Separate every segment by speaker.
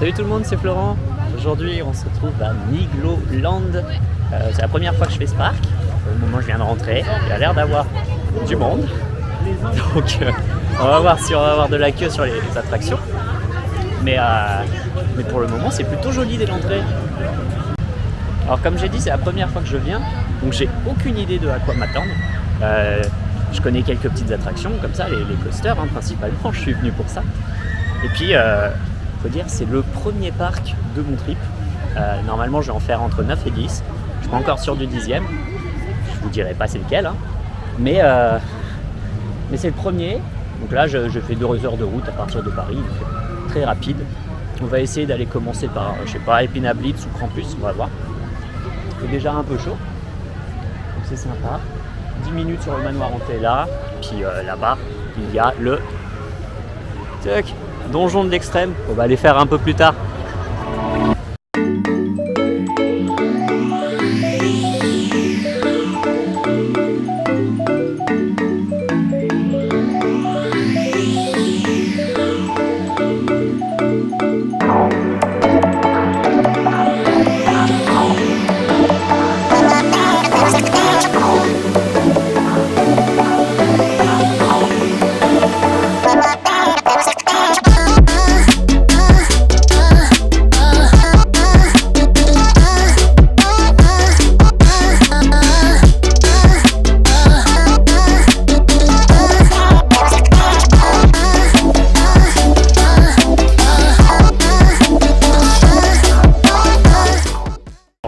Speaker 1: Salut tout le monde, c'est Florent. Aujourd'hui, on se retrouve à Nigloland. C'est la première fois que je fais ce parc. Au moment où je viens de rentrer, il y a l'air d'avoir du monde. Donc, on va voir si on va avoir de la queue sur les attractions. Mais pour le moment, c'est plutôt joli dès l'entrée. Alors, comme j'ai dit, c'est la première fois que je viens, donc j'ai aucune idée de à quoi m'attendre. Je connais quelques petites attractions comme ça, les coasters principalement. Je suis venu pour ça. Et puis, faut dire, c'est le premier parc de mon trip. Normalement, je vais en faire entre 9 et 10. Je suis pas encore sûr du 10e. Je vous dirai pas c'est lequel. Mais c'est le premier. Donc là, je fais 2 heures de route à partir de Paris. Donc très rapide. On va essayer d'aller commencer par, je sais pas, Epina Blitz ou Krampus. On va voir. C'est déjà un peu chaud. Donc c'est sympa. 10 minutes sur le manoir Antella. Puis là-bas, il y a le donjon de l'extrême. On va aller faire un peu plus tard.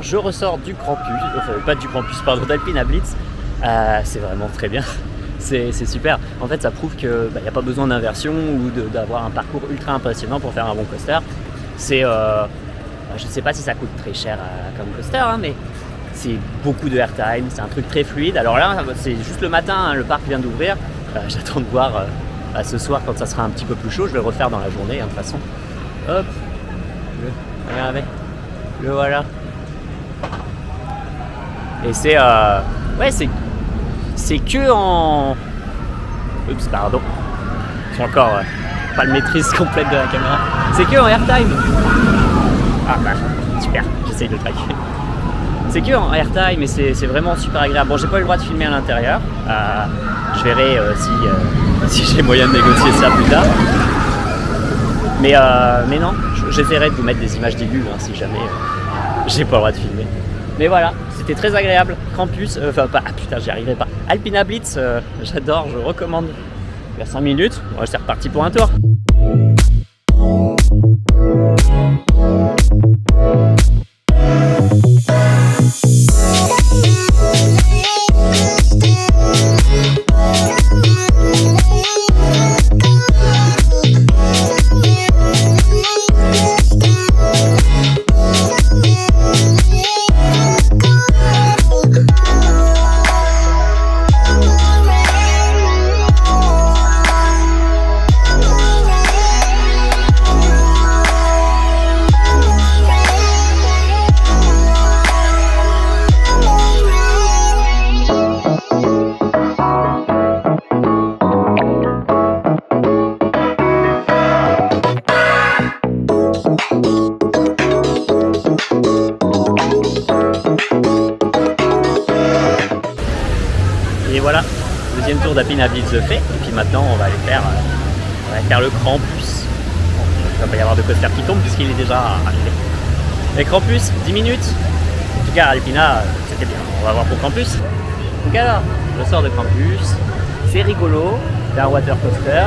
Speaker 1: Je ressors du Krampus, pas du Krampus, pardon, d'Alpina Blitz. C'est vraiment très bien, c'est super. En fait, ça prouve qu'il n'y a pas besoin d'inversion ou d'avoir un parcours ultra impressionnant pour faire un bon coaster. C'est, je ne sais pas si ça coûte très cher comme coaster, mais c'est beaucoup de airtime, c'est un truc très fluide. Alors là, c'est juste le matin, le parc vient d'ouvrir. J'attends de voir ce soir quand ça sera un petit peu plus chaud. Je vais le refaire dans la journée, de toute façon. Hop, regardez, le voilà. Et c'est c'est que en... Oups, pardon. J'ai encore pas le maîtrise complète de la caméra. C'est que en airtime. Ah bah, super, j'essaye de le traquer. C'est que en airtime et c'est vraiment super agréable. Bon, j'ai pas eu le droit de filmer à l'intérieur. Je verrai si j'ai moyen de négocier ça plus tard. Mais non, j'essaierai de vous mettre des images début si jamais j'ai pas le droit de filmer. Mais voilà, c'était très agréable. Krampus, j'y arriverai pas. Alpina Blitz, j'adore, je recommande. Il y a 5 minutes, c'est reparti pour un tour. Et voilà, deuxième tour d'Alpina Blitz fait. Et puis maintenant, on va aller faire le Krampus. Il va pas y avoir de coaster qui tombe puisqu'il est déjà arrivé. Et Krampus, 10 minutes. En tout cas, Alpina, c'était bien. On va voir pour Krampus. Donc alors, je sors de Krampus. C'est rigolo. C'est un water coaster.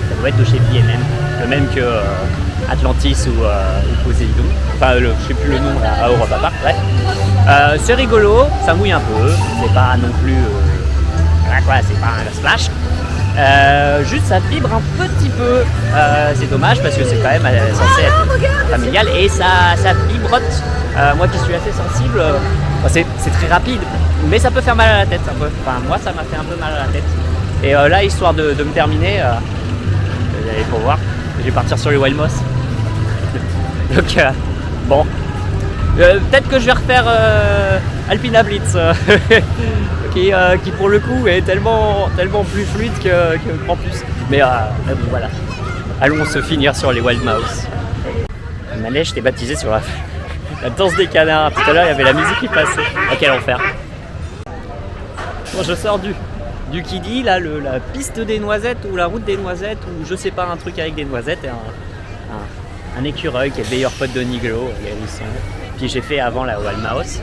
Speaker 1: Ça doit être de chez B&M. Le même que Atlantis ou Poseidon. Enfin, je sais plus le nom à Europa Park. Ouais. C'est rigolo, ça mouille un peu, c'est pas non plus c'est pas un splash. Juste ça vibre un petit peu, c'est dommage parce que c'est quand même censé être familial et ça vibrote. Moi qui suis assez sensible, c'est très rapide, mais ça peut faire mal à la tête un peu. Enfin moi ça m'a fait un peu mal à la tête. Et là histoire de me terminer, vous allez pour voir, je vais partir sur les Wild Moss. Donc bon. Peut-être que je vais refaire Alpina Blitz qui pour le coup est tellement plus fluide que Krampus. Mais bon, voilà. Allons se finir sur les Wild Mouse. Le manège, j'étais baptisé sur la danse des canards. Tout à l'heure, il y avait la musique qui passait. Oh, quel enfer. Bon, je sors du kiddie, là, la piste des noisettes ou la route des noisettes ou je sais pas, un truc avec des noisettes et un écureuil qui est le meilleur pote de Niglo. Ils sont... Puis j'ai fait avant la Walmaos.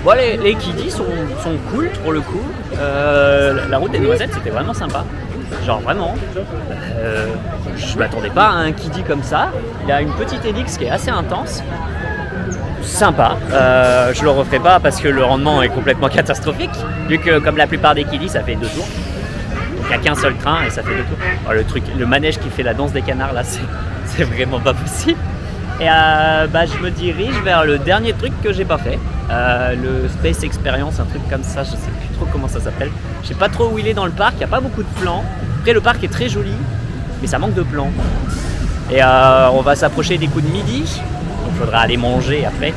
Speaker 1: Bon, les kiddies sont cool pour le coup. La route des noisettes, c'était vraiment sympa. Genre vraiment, je m'attendais pas à un kiddie comme ça. Il a une petite hélice qui est assez intense. Sympa, je le referai pas parce que le rendement est complètement catastrophique. Vu que comme la plupart des kiddies, ça fait 2 tours. Il n'y a qu'un seul train et ça fait 2 tours. Oh, le manège qui fait la danse des canards là, c'est vraiment pas possible. Et je me dirige vers le dernier truc que j'ai pas fait. Le Space Experience, un truc comme ça, je sais plus trop comment ça s'appelle. Je sais pas trop où il est dans le parc, il n'y a pas beaucoup de plans. Après le parc est très joli, mais ça manque de plans. Et on va s'approcher des coups de midi, donc il faudra aller manger après.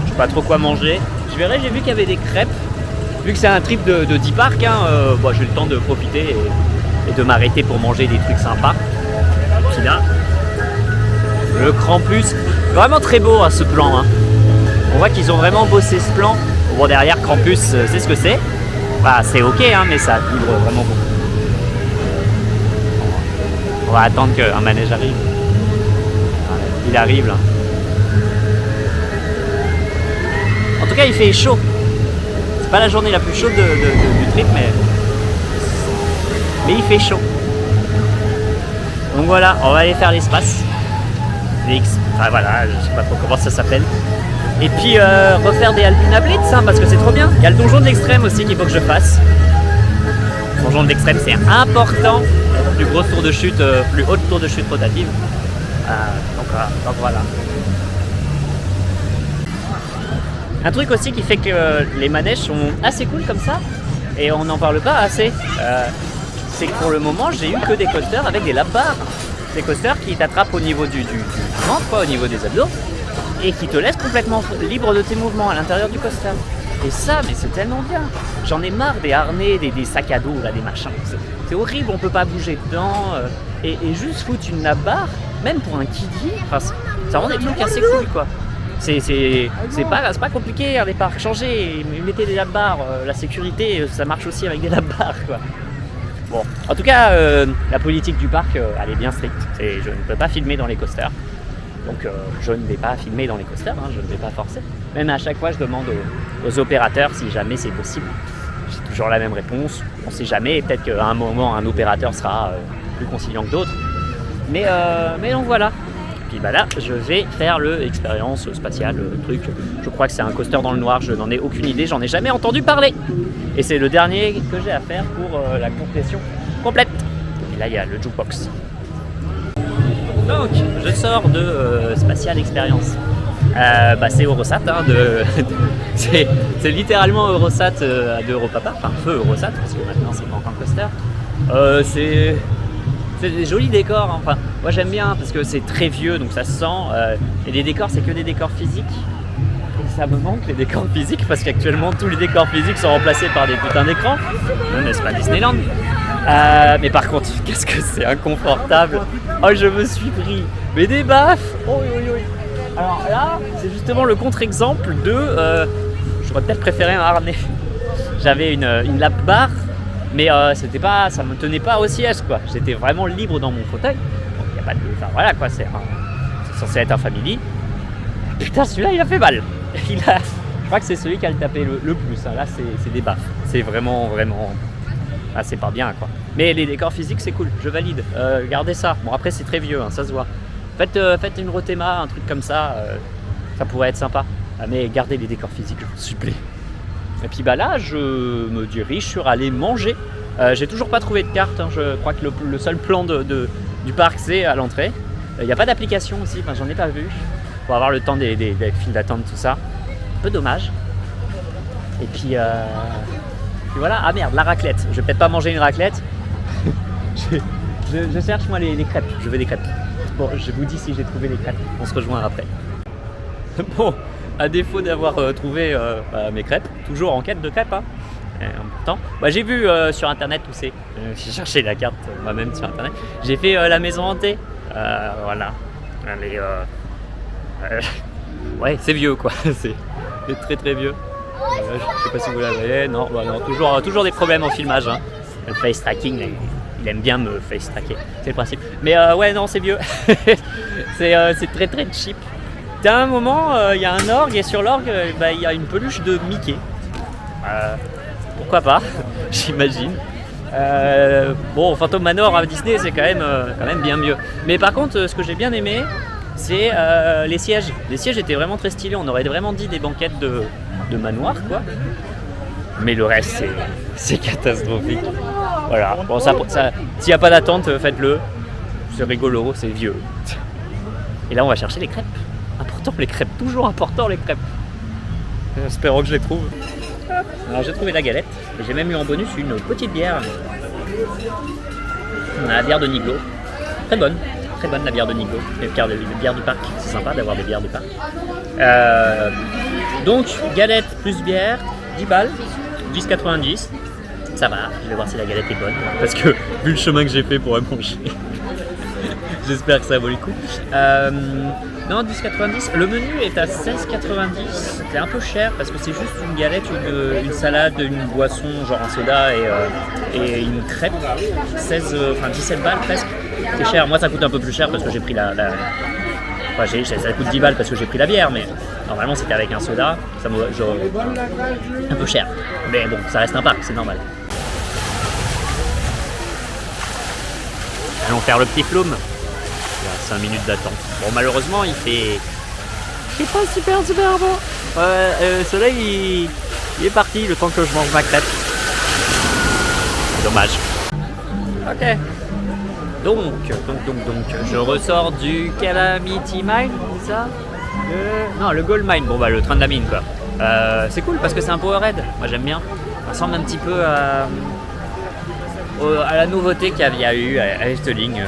Speaker 1: Je sais pas trop quoi manger. Je verrai, j'ai vu qu'il y avait des crêpes. Vu que c'est un trip de 10 parcs, j'ai le temps de profiter et de m'arrêter pour manger des trucs sympas. Puis là, le Krampus, vraiment très beau ce plan. On voit qu'ils ont vraiment bossé ce plan. Bon, derrière Krampus, c'est ce que c'est. Bah, c'est ok, mais ça vibre vraiment beaucoup. On va attendre qu'un manège arrive. Il arrive là. En tout cas, il fait chaud. C'est pas la journée la plus chaude du trip, mais il fait chaud. Donc voilà, on va aller faire l'espace. Enfin voilà, je sais pas trop comment ça s'appelle. Et puis refaire des Alpina Blitz, parce que c'est trop bien. Il y a le donjon de l'extrême aussi qu'il faut que je fasse. Le donjon de l'extrême, c'est important. Plus grosse tour de chute, plus haute tour de chute rotative. Donc voilà. Un truc aussi qui fait que les manèges sont assez cool comme ça, et on n'en parle pas assez, c'est que pour le moment, j'ai eu que des coasters avec des lap-bars. Des coasters qui t'attrapent au niveau du ventre, au niveau des abdos, et qui te laissent complètement libre de tes mouvements à l'intérieur du coaster. Et ça, mais c'est tellement bien. J'en ai marre des harnais, des sacs à dos, là, des machins. C'est horrible, on peut pas bouger dedans. Et juste foutre une lap-bar, même pour un kiddie, ça rend des trucs assez cool, quoi. C'est pas compliqué, les parcs, changez, mettez des lap-bars. La sécurité, ça marche aussi avec des lap-bars, quoi. Bon, en tout cas, la politique du parc, elle est bien stricte. Je ne peux pas filmer dans les coasters. Donc je ne vais pas filmer dans les coasters, je ne vais pas forcer. Même à chaque fois, je demande aux opérateurs si jamais c'est possible. J'ai toujours la même réponse. On ne sait jamais, peut-être qu'à un moment, un opérateur sera plus conciliant que d'autres. Mais donc voilà. Puis là, je vais faire l'expérience spatiale, le truc. Je crois que c'est un coaster dans le noir, je n'en ai aucune idée, j'en ai jamais entendu parler. Et c'est le dernier que j'ai à faire pour la complétion complète. Et là, il y a le jukebox. Donc, je sors de Spatial Experience. C'est Eurosat, c'est littéralement Eurosat à 2 € papa, enfin feu Eurosat, parce que maintenant c'est pas encore le coaster. C'est des jolis décors, moi j'aime bien parce que c'est très vieux donc ça se sent, et les décors c'est que des décors physiques. Et ça me manque les décors physiques parce qu'actuellement tous les décors physiques sont remplacés par des putains d'écrans. Non, n'est-ce pas Disneyland? Mais par contre, qu'est-ce que c'est inconfortable. Oh, je me suis pris, mais des baffes. Oh. Alors là, c'est justement le contre-exemple de... j'aurais peut-être préféré un harnais. J'avais une lap bar, mais ça me tenait pas au siège, quoi. J'étais vraiment libre dans mon fauteuil. Donc, y a pas de... Enfin voilà, quoi, c'est censé être un family. Putain, celui-là, il a fait mal. Je crois que c'est celui qui a le tapé le plus. Là, c'est des baffes. C'est vraiment... Ah, c'est pas bien, quoi. Mais les décors physiques, c'est cool, je valide. Gardez ça. Bon, après, c'est très vieux, ça se voit. Faites une Rotema, un truc comme ça, ça pourrait être sympa. Mais gardez les décors physiques, je vous supplie. Et puis là, je me dirige sur aller manger. J'ai toujours pas trouvé de carte, je crois que le seul plan du parc, c'est à l'entrée. Il n'y a pas d'application aussi, j'en ai pas vu. Pour avoir le temps des files d'attente, tout ça. Un peu dommage. Et puis voilà, ah merde, la raclette. Je vais peut-être pas manger une raclette. je cherche moi les crêpes, je veux des crêpes. Bon, je vous dis si j'ai trouvé les crêpes, on se rejoint après. Bon, à défaut d'avoir trouvé mes crêpes, toujours en quête de crêpes, important. J'ai vu sur internet où c'est, j'ai cherché la carte moi-même sur internet. J'ai fait la maison hantée, voilà. Mais ouais, c'est vieux quoi, c'est très très vieux. Je sais pas si vous l'avez, non, bah non, toujours des problèmes en filmage. Hein. Le face tracking, il aime bien me face tracker, c'est le principe. Mais ouais, non, c'est vieux. C'est très très cheap. T'as un moment, il y a un orgue et sur l'orgue, il y a une peluche de Mickey. Pourquoi pas, j'imagine. Bon, Phantom Manor à Disney, c'est quand même bien mieux. Mais par contre, ce que j'ai bien aimé, c'est les sièges. Les sièges étaient vraiment très stylés. On aurait vraiment dit des banquettes de manoir, quoi. Mais le reste, c'est catastrophique. Voilà. Bon, s'il n'y a pas d'attente, faites-le. C'est rigolo, c'est vieux. Et là, on va chercher les crêpes. Important, les crêpes. Toujours important, les crêpes. Espérons que je les trouve. Alors, j'ai trouvé la galette. Et j'ai même eu en bonus une petite bière. La bière de Niglo. Très bonne la bière de Niglo. Les bières du parc. C'est sympa d'avoir des bières du parc. Donc, galette plus bière, 10 balles, 10,90. Ça va, je vais voir si la galette est bonne. Parce que, vu le chemin que j'ai fait pour la manger, j'espère que ça vaut le coup. Non, 10,90. Le menu est à 16,90. C'est un peu cher parce que c'est juste une galette, une salade, une boisson, genre un soda et une crêpe. 17 balles presque. C'est cher. Moi, ça coûte un peu plus cher parce que j'ai pris Enfin, ça coûte 10 balles parce que j'ai pris la bière, mais normalement c'était avec un soda, ça me genre un peu cher. Mais bon, ça reste un parc, c'est normal. Allons faire le petit flume. Il y a 5 minutes d'attente. Bon, malheureusement, il fait pas super beau. Le soleil, il est parti le temps que je mange ma crêpe. Dommage. Ok. Donc, je ressors du Calamity Mine, c'est ça ? Non, le Gold Mine, bon le train de la mine quoi. C'est cool parce que c'est un Powerhead, moi j'aime bien. Ça ressemble un petit peu à la nouveauté qu'il y a eu à Efteling.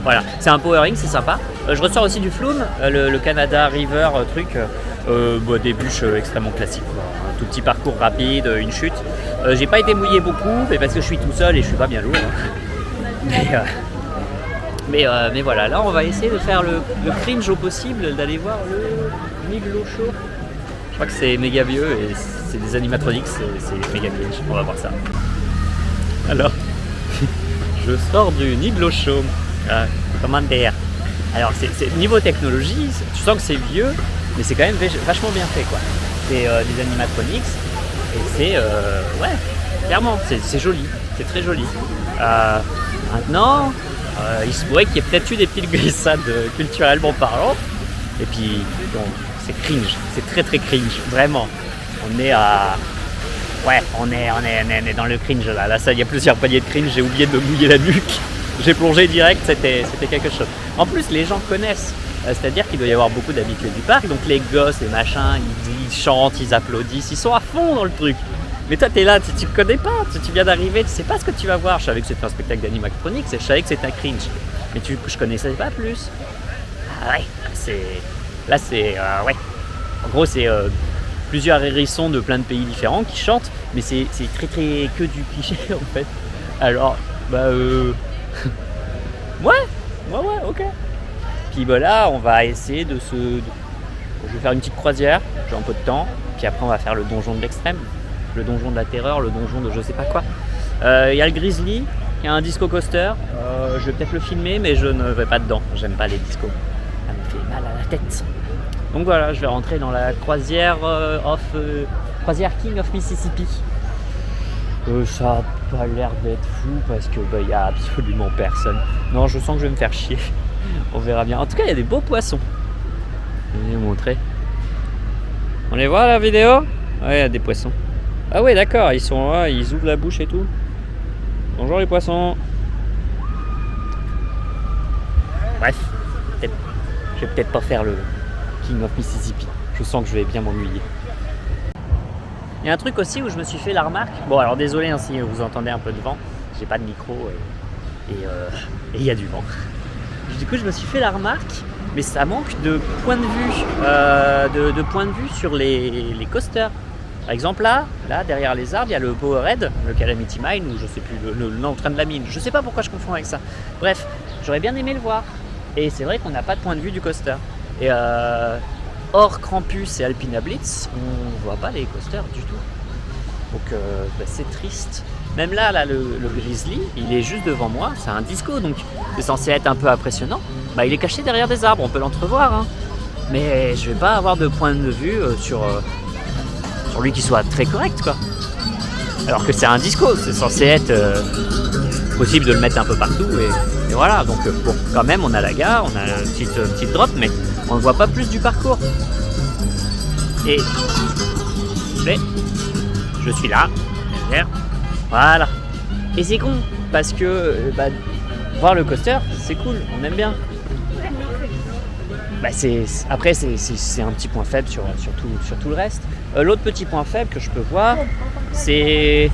Speaker 1: Voilà, c'est un Power Ring, c'est sympa. Je ressors aussi du Flume, le Canada River truc. Des bûches extrêmement classiques. Un tout petit parcours rapide, une chute. J'ai pas été mouillé beaucoup, mais parce que je suis tout seul et je suis pas bien lourd. Hein. Mais voilà, là on va essayer de faire le cringe au possible, d'aller voir le Niglo Show. Je crois que c'est méga vieux et c'est des animatronics, c'est méga cringe. On va voir ça. Alors, je sors du Niglo Show. Comment dire ? Alors, c'est niveau technologie, tu sens que c'est vieux, mais c'est quand même vachement bien fait, quoi. C'est des animatronics et c'est ouais, clairement, c'est joli, c'est très joli. Maintenant, il se pourrait qu'il y ait peut-être eu des petites glissades culturellement parlant. Et puis, bon, c'est cringe, c'est très très cringe, vraiment. On est à... Ouais, on est dans le cringe là. Là, ça, il y a plusieurs paliers de cringe, j'ai oublié de me mouiller la nuque. J'ai plongé direct, c'était quelque chose. En plus, les gens connaissent, c'est-à-dire qu'il doit y avoir beaucoup d'habitués du parc, donc les gosses, les machins, ils chantent, ils applaudissent, ils sont à fond dans le truc. Mais toi, t'es là, tu connais pas, tu viens d'arriver, tu sais pas ce que tu vas voir. Je savais que c'était un spectacle d'animatronics, je savais que c'était un cringe. Mais je connaissais pas plus. Ah ouais, là c'est ouais. En gros, c'est plusieurs hérissons de plein de pays différents qui chantent, mais c'est très très que du cliché en fait. Alors, ouais, ok. Puis là, on va essayer je vais faire une petite croisière, j'ai un peu de temps, puis après on va faire le donjon de l'extrême. Le donjon de la terreur, le donjon de je sais pas quoi. Il y a le Grizzly, il y a un disco coaster. Je vais peut-être le filmer, mais je ne vais pas dedans. J'aime pas les discos. Ça me fait mal à la tête. Donc voilà, je vais rentrer dans la croisière croisière King of Mississippi. Ça a pas l'air d'être fou parce que il y a absolument personne. Non, je sens que je vais me faire chier. On verra bien. En tout cas, il y a des beaux poissons. Je vais vous montrer. On les voit à la vidéo ? Ouais, il y a des poissons. Ah ouais, d'accord, ils sont là, ils ouvrent la bouche et tout. Bonjour les poissons. Bref, je vais peut-être pas faire le King of Mississippi. Je sens que je vais bien m'ennuyer. Il y a un truc aussi où je me suis fait la remarque. Bon, alors désolé hein, si vous entendez un peu de vent. J'ai pas de micro et il y a du vent. Du coup, je me suis fait la remarque, mais ça manque de point de vue, de point de vue sur les coasters. Par exemple là, derrière les arbres, il y a le Powerhead, le Calamity Mine, ou je sais plus, le train de la mine. Je sais pas pourquoi je confonds avec ça. Bref, j'aurais bien aimé le voir. Et c'est vrai qu'on n'a pas de point de vue du coaster. Et hors Krampus et Alpina Blitz, on voit pas les coasters du tout. Donc c'est triste. Même là le Grizzly, il est juste devant moi, c'est un disco, donc c'est censé être un peu impressionnant. Bah, il est caché derrière des arbres, on peut l'entrevoir, hein. Mais je vais pas avoir de point de vue sur lui qui soit très correct, quoi. Alors que c'est un disco, c'est censé être possible de le mettre un peu partout, et voilà. Donc bon, quand même, on a la gare, on a une petite drop, mais on ne voit pas plus du parcours. Mais je suis là, derrière. Voilà. Et c'est con, parce que voir le coaster, c'est cool, on aime bien. Après, c'est un petit point faible sur tout le reste. L'autre petit point faible que je peux voir, c'est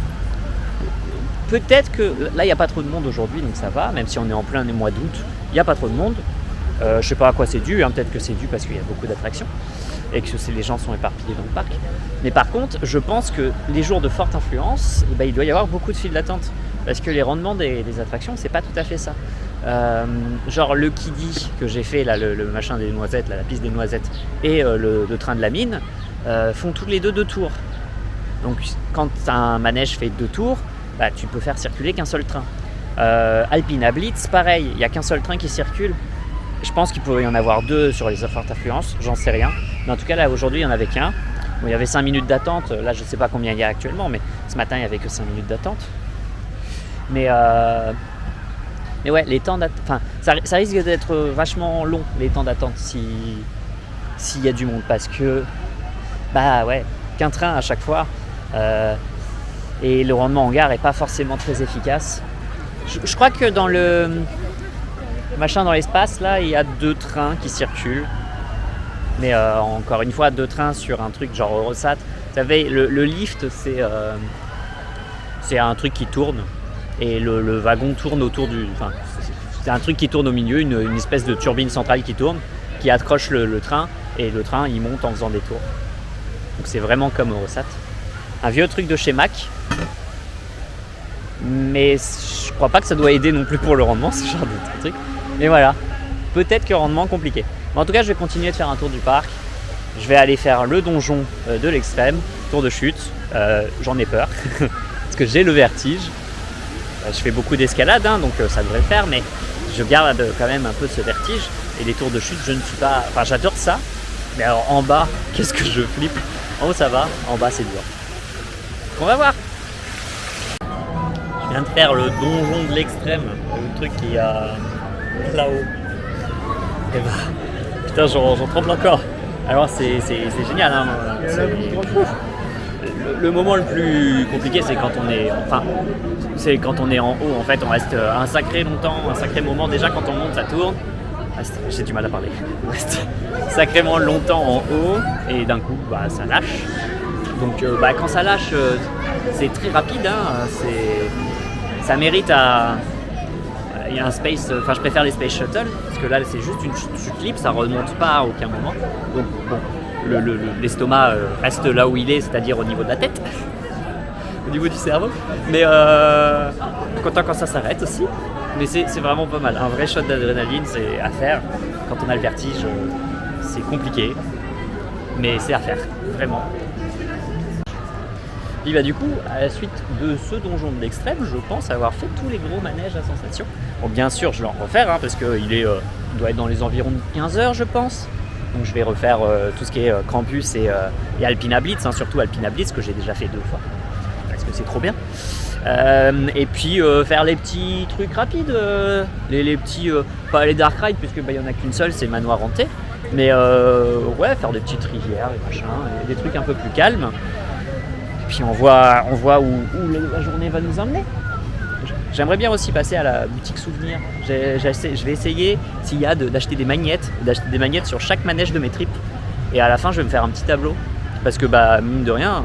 Speaker 1: peut-être que là, il n'y a pas trop de monde aujourd'hui, donc ça va, même si on est en plein mois d'août, il n'y a pas trop de monde. Je sais pas à quoi c'est dû, hein, peut-être que c'est dû parce qu'il y a beaucoup d'attractions et que les gens sont éparpillés dans le parc. Mais par contre, je pense que les jours de forte influence, il doit y avoir beaucoup de files d'attente parce que les rendements des attractions, c'est pas tout à fait ça. Genre le Kiddy que j'ai fait, là, le machin des noisettes, là, la piste des noisettes, et le train de la mine font tous les deux tours. Donc quand un manège fait 2 tours, tu peux faire circuler qu'un seul train. Alpina Blitz, pareil, il n'y a qu'un seul train qui circule. Je pense qu'il pourrait y en avoir 2 sur les fortes affluences, j'en sais rien. Mais en tout cas, là, aujourd'hui, il n'y en avait qu'un. Bon, il y avait 5 minutes d'attente. Là, je ne sais pas combien il y a actuellement, mais ce matin, il n'y avait que 5 minutes d'attente. Mais ouais, les temps d'attente... Enfin, ça risque d'être vachement long, les temps d'attente, s'il y a du monde. Parce que, ouais, qu'un train à chaque fois. Et le rendement en gare n'est pas forcément très efficace. Je crois que dans le machin dans l'espace, là, il y a 2 trains qui circulent. Mais encore une fois, 2 trains sur un truc genre Eurosat. Vous savez, le lift, c'est un truc qui tourne. Et le wagon tourne autour du... Enfin, c'est un truc qui tourne au milieu, une espèce de turbine centrale qui tourne, qui accroche le train. Et le train, il monte en faisant des tours. Donc c'est vraiment comme Eurosat. Un vieux truc de chez Mac. Mais je crois pas que ça doit aider non plus pour le rendement, ce genre de truc. Mais voilà, peut-être que rendement compliqué. Mais en tout cas, je vais continuer de faire un tour du parc. Je vais aller faire le donjon de l'extrême, tour de chute. J'en ai peur, parce que j'ai le vertige. Je fais beaucoup d'escalade, hein, donc ça devrait le faire, mais je garde quand même un peu ce vertige. Et les tours de chute, je ne suis pas... Enfin, j'adore ça. Mais alors, en bas, qu'est-ce que je flippe. En haut, ça va. En bas, c'est dur. On va voir. Je viens de faire le donjon de l'extrême, le truc qui est là-haut. Et putain, j'en tremble encore. Alors c'est génial, hein. Le moment le plus compliqué, c'est quand on est, c'est quand on est en haut. En fait, on reste un sacré moment. Déjà, quand on monte, ça tourne. J'ai du mal à parler. On reste sacrément longtemps en haut et d'un coup, ça lâche. Donc, quand ça lâche, c'est très rapide, hein. Ça mérite il y a un space, je préfère les space shuttle parce que là c'est juste une chute libre, ça remonte pas à aucun moment. Donc bon, l'estomac reste là où il est, c'est-à-dire au niveau de la tête, au niveau du cerveau. Mais content quand ça s'arrête aussi. Mais c'est vraiment pas mal. Un vrai shot d'adrénaline, c'est à faire. Quand on a le vertige, c'est compliqué, mais c'est à faire, vraiment. Et du coup, à la suite de ce donjon de l'extrême, je pense avoir fait tous les gros manèges à sensation. Bon, bien sûr, je vais en refaire, hein, parce qu'il doit être dans les environs de 15 heures, je pense. Donc je vais refaire tout ce qui est Krampus et Alpina Blitz, hein, surtout Alpina Blitz, que j'ai déjà fait 2 fois, parce que c'est trop bien. Et puis faire les petits trucs rapides, les petits, pas les Dark Ride, puisque il n'y en a qu'une seule, c'est Manoir Hanté. Mais ouais, faire des petites rivières, des machins, des trucs un peu plus calmes. Puis on voit où la journée va nous emmener. J'aimerais bien aussi passer à la boutique souvenir. Je vais essayer s'il y a d'acheter des magnettes sur chaque manège de mes trips. Et à la fin, je vais me faire un petit tableau. Parce que mine de rien,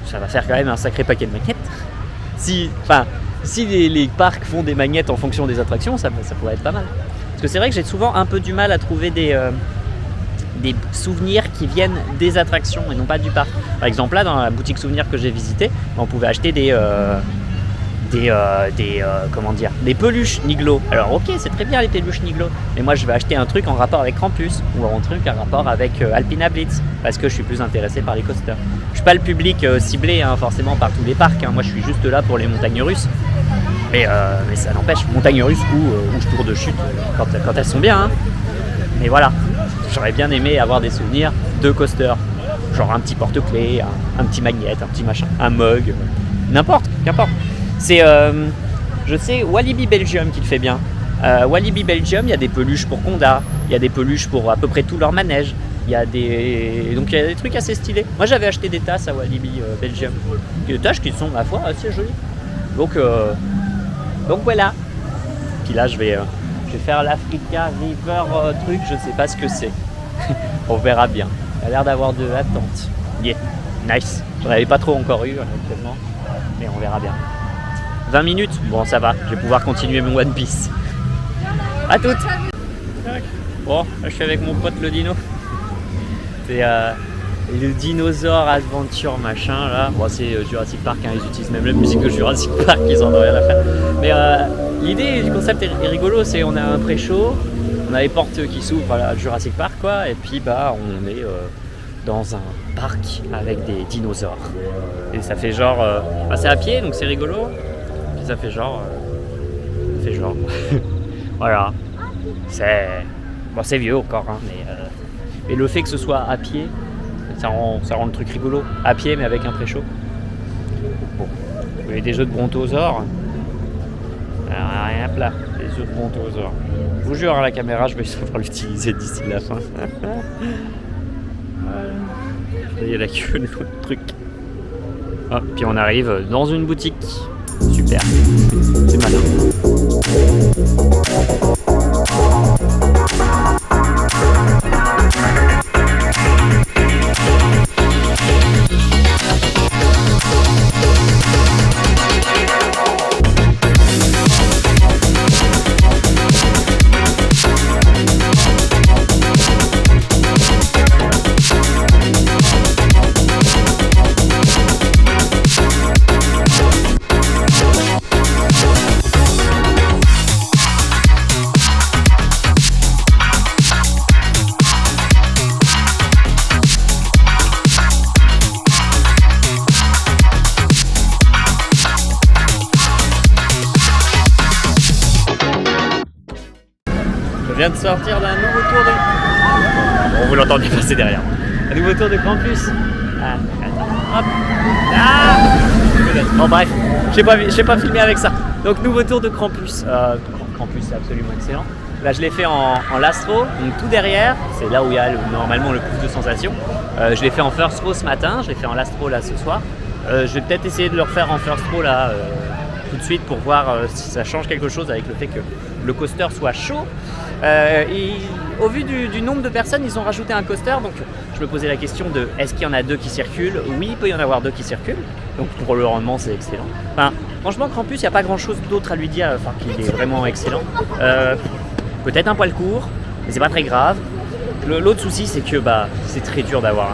Speaker 1: ça va faire quand même un sacré paquet de magnettes. Si les parcs font des magnettes en fonction des attractions, ça pourrait être pas mal. Parce que c'est vrai que j'ai souvent un peu du mal à trouver des souvenirs qui viennent des attractions et non pas du parc. Par exemple, là, dans la boutique souvenir que j'ai visitée, on pouvait acheter des des peluches Niglo. Alors ok, c'est très bien les peluches Niglo, mais moi je vais acheter un truc en rapport avec Krampus ou un truc en rapport avec Alpina Blitz parce que je suis plus intéressé par les coasters. Je suis pas le public ciblé forcément par tous les parcs, moi je suis juste là pour les montagnes russes. Mais ça n'empêche, montagnes russes ou tours de chute quand elles sont bien. Mais voilà, j'aurais bien aimé avoir des souvenirs de coasters. Genre un petit porte-clés, un petit magnète, un petit machin, un mug, qu'importe. C'est, je sais, Walibi Belgium qui le fait bien. Walibi Belgium, il y a des peluches pour Conda, il y a des peluches pour à peu près tout leur manège. Donc il y a des trucs assez stylés. Moi j'avais acheté des tasses à Walibi Belgium. Des tasses qui sont, ma foi, assez jolies. Donc voilà. Puis là je vais faire l'Africa River truc, je sais pas ce que c'est. On verra bien. Il a l'air d'avoir de l'attente. Yeah, nice. J'en avais pas trop encore eu actuellement, mais on verra bien. 20 minutes, bon ça va, je vais pouvoir continuer mon One Piece. À toutes. Bon, là, je suis avec mon pote le dino. C'est le dinosaure adventure machin là. Bon c'est Jurassic Park, ils utilisent même la musique de Jurassic Park, ils en ont rien à faire. Mais l'idée du concept est rigolo, c'est on a un pré-show, on a les portes qui s'ouvrent à Jurassic Park quoi, et puis on est dans un parc avec des dinosaures. Et ça fait genre, c'est à pied donc c'est rigolo. Puis ça fait genre, voilà. C'est vieux encore, mais le fait que ce soit à pied, ça rend le truc rigolo. À pied mais avec un pré-show. Bon, il y a des jeux de brontosaures. Alors, rien là, des jeux de brontosaures. Je vous jure, la caméra, je vais savoir l'utiliser d'ici la fin. Il y a la queue de l'autre truc. Hop, puis on arrive dans une boutique. Super. C'est malin. Je viens de sortir d'un nouveau tour de... Bon, vous l'entendez passer derrière. Un nouveau tour de Krampus. Hop. Bon bref, j'ai pas filmé avec ça. Donc nouveau tour de Krampus. Krampus c'est absolument excellent. Là je l'ai fait en Lastro, donc tout derrière. C'est là où il y a normalement le plus de sensations. Je l'ai fait en First Row ce matin, je l'ai fait en Lastro là ce soir. Je vais peut-être essayer de le refaire en First Row là tout de suite pour voir si ça change quelque chose avec le fait que le coaster soit chaud. Et au vu du nombre de personnes, ils ont rajouté un coaster, donc je me posais la question de est-ce qu'il y en a 2 qui circulent? Oui, il peut y en avoir 2 qui circulent, donc pour le rendement c'est excellent. Enfin, franchement Krampus, il n'y a pas grand chose d'autre à lui dire, enfin qu'il est vraiment excellent. Peut-être un poil court, mais c'est pas très grave. L'autre souci c'est que c'est très dur d'avoir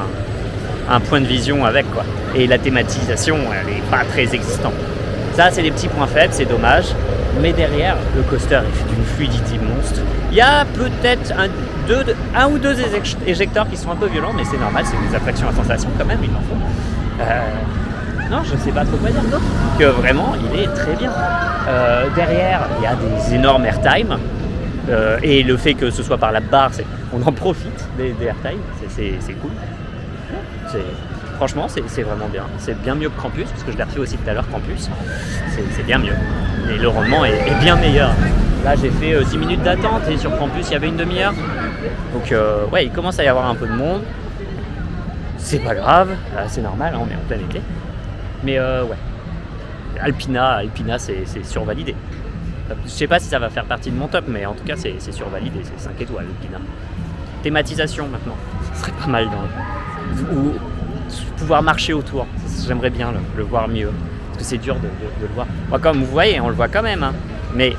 Speaker 1: un point de vision avec quoi. Et la thématisation elle est pas très existante. Ça c'est des petits points faibles, c'est dommage. Mais derrière, le coaster est fait d'une fluidité monstre. Il y a peut-être un ou deux éjecteurs qui sont un peu violents, mais c'est normal, c'est des attractions à sensation quand même, il en faut. Non, je sais pas trop quoi dire d'autre. Que vraiment, il est très bien. Derrière, il y a des énormes airtime. Et le fait que ce soit par la barre, on en profite des airtime, c'est cool. Franchement, c'est vraiment bien. C'est bien mieux que Krampus, parce que je l'ai refait aussi tout à l'heure, Krampus. C'est bien mieux. Et le rendement est bien meilleur. Là, j'ai fait 10 minutes d'attente et sur Krampus, il y avait une demi-heure. Donc, ouais, il commence à y avoir un peu de monde. C'est pas grave, c'est normal, on est en plein été. Mais ouais, Alpina, c'est survalidé. Je sais pas si ça va faire partie de mon top, mais en tout cas, c'est survalidé. C'est 5 étoiles, Alpina. Thématisation maintenant, ce serait pas mal ou pouvoir marcher autour, j'aimerais bien le voir mieux, parce que c'est dur de le voir. Moi, comme vous voyez, on le voit quand même, mais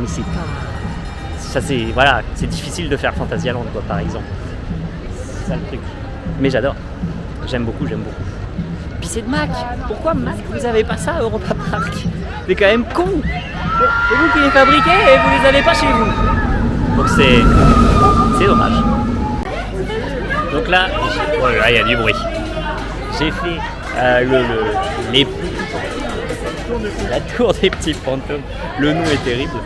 Speaker 1: c'est pas... Ça, c'est difficile de faire Fantasyland, quoi, par exemple. C'est ça le truc. Mais j'adore, j'aime beaucoup. Puis c'est de Mac. Pourquoi Mac, vous avez pas ça à Europa Park? C'est quand même con. C'est vous qui les fabriquez et vous les avez pas chez vous. Donc c'est dommage. Donc là, oh là, il y a du bruit. J'ai fait la tour des petits fantômes. Le nom est terrible.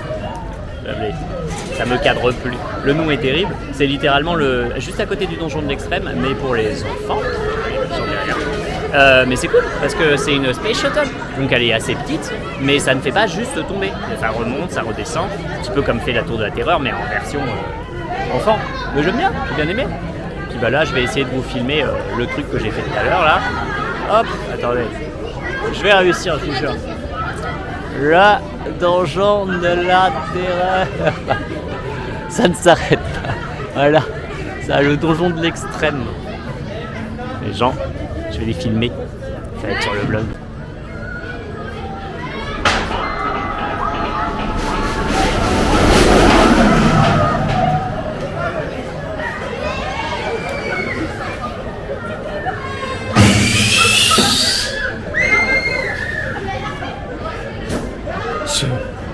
Speaker 1: Ça me cadre plus. Le nom est terrible. C'est littéralement juste à côté du donjon de l'extrême, mais pour les enfants. Mais c'est cool parce que c'est une Space Shuttle, donc elle est assez petite, mais ça ne fait pas juste tomber. Ça remonte, ça redescend, un petit peu comme fait la Tour de la Terreur, mais en version enfant. Mais j'aime bien, j'ai bien aimé. Puis bah là, je vais essayer de vous filmer le truc que j'ai fait tout à l'heure là. Hop, attendez, je vais réussir, je vous jure. Le donjon de la Terreur. Ça ne s'arrête pas. Voilà, ça, le donjon de l'extrême. Les gens, je vais les filmer, ça va être sur le blog.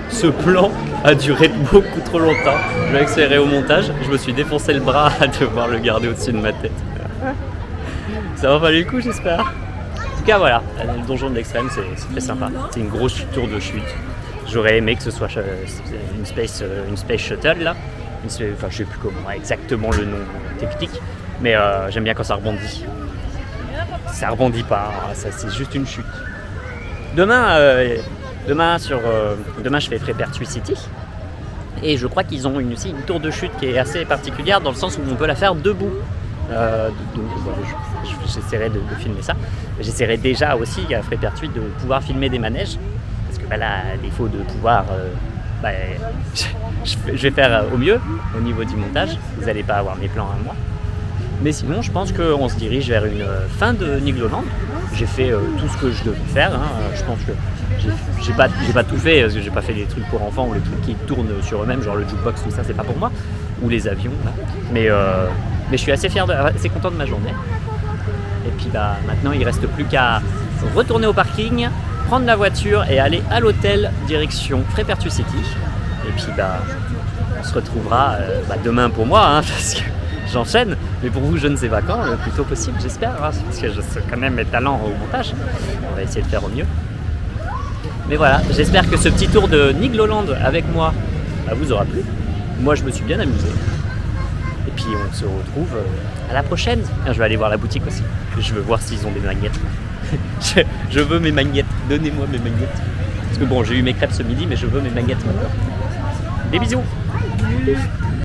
Speaker 1: Ce plan a duré beaucoup trop longtemps. Je vais accélérer au montage. Je me suis défoncé le bras à devoir le garder au-dessus de ma tête. Ça va valer le coup, j'espère. En tout cas, voilà, le donjon de l'extrême, c'est très sympa. C'est une grosse tour de chute. J'aurais aimé que ce soit une space shuttle là. Enfin, je sais plus comment exactement le nom technique, mais j'aime bien quand ça rebondit. Ça rebondit pas, ça c'est juste une chute. Demain, je fais Frépertuis City. Et je crois qu'ils ont aussi une tour de chute qui est assez particulière dans le sens où on peut la faire debout. Donc voilà, j'essaierai de filmer ça. J'essaierai déjà aussi à Frépertuis de pouvoir filmer des manèges. Parce que là, à défaut de pouvoir, je vais faire au mieux au niveau du montage. Vous n'allez pas avoir mes plans à moi. Mais sinon, je pense qu'on se dirige vers une fin de Nigloland. J'ai fait tout ce que je devais faire. Je pense que j'ai pas tout fait, parce que j'ai pas fait les trucs pour enfants ou les trucs qui tournent sur eux-mêmes, genre le jukebox, tout ça, c'est pas pour moi. Ou les avions, là. Mais je suis assez fier, assez content de ma journée. Et puis maintenant, il reste plus qu'à retourner au parking, prendre la voiture et aller à l'hôtel direction Frépertuis City. Et puis on se retrouvera demain pour moi, parce que j'enchaîne, mais pour vous je ne sais pas quand, le plus tôt possible j'espère, parce que je sais quand même mes talents au montage. On va essayer de faire au mieux. Mais voilà, j'espère que ce petit tour de Nigloland avec moi vous aura plu. Moi je me suis bien amusé. Et puis on se retrouve à la prochaine. Je vais aller voir la boutique aussi. Je veux voir s'ils ont des magnettes. je veux mes magnettes, donnez-moi mes magnettes. Parce que bon, j'ai eu mes crêpes ce midi, mais je veux mes magnettes maintenant. Des bisous.